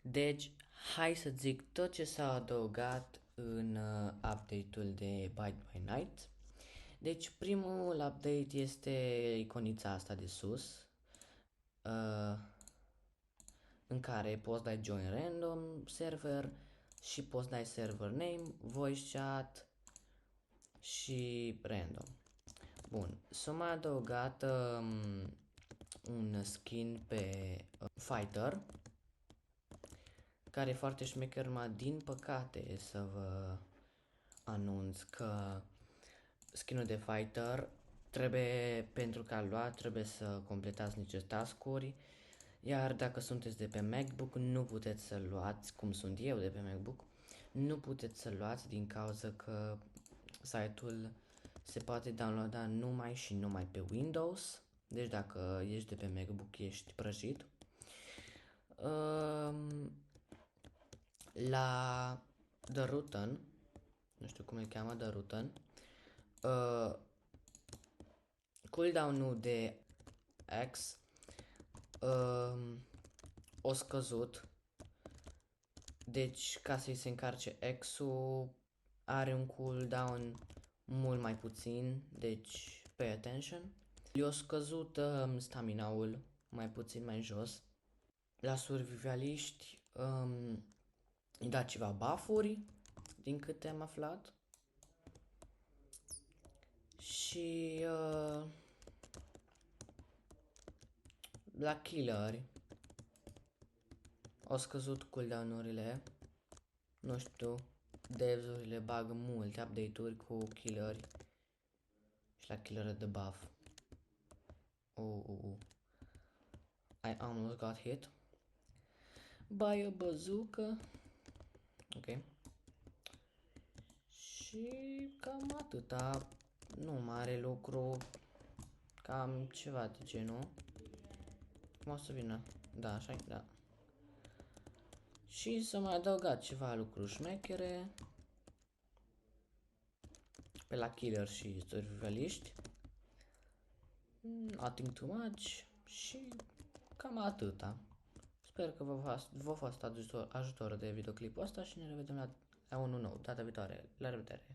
Deci, hai să zic tot ce s-a adăugat în update-ul de Bite by Night. Deci, primul update este iconița asta de sus, uh, în care poți dai join random server și poți dai server name, voice chat și random. Bun, s-a mai adăugat un skin pe fighter, care e foarte șmecher, din păcate să vă anunț că skinul de fighter trebuie, pentru că luat, trebuie să completați niște task-uri, iar dacă sunteți de pe MacBook nu puteți să luați, cum sunt eu de pe MacBook, nu puteți să luați din cauza că site-ul se poate downloada numai și numai pe Windows, deci dacă ești de pe MacBook ești prăjit. La The Rutan, nu știu cum îl cheamă, The Rutan, cooldown-ul de X o scăzut, deci ca să-i se încarce X-ul are un cooldown mult mai puțin, deci pay attention. I-a scăzut stamina-ul mai puțin mai jos. La survivaliști îi da ceva buff-uri, din câte am aflat. Și la killeri au scăzut cooldown-urile. Nu știu, devs-urile bagă multe update-uri cu killeri. Și la killer de buff. I almost got hit by a bazooka. Ok. Și cam atâta. Nu mare lucru. Cam ceva de genul. Cum o să vină? Da, așa da. Și să mai adăugat ceva lucruri șmechere pe la killer și survivaliști. Nothing too much. Și cam atâta. Sper că v-a fost ajutor de videoclipul ăsta și ne revedem la unul nou data viitoare. La revedere!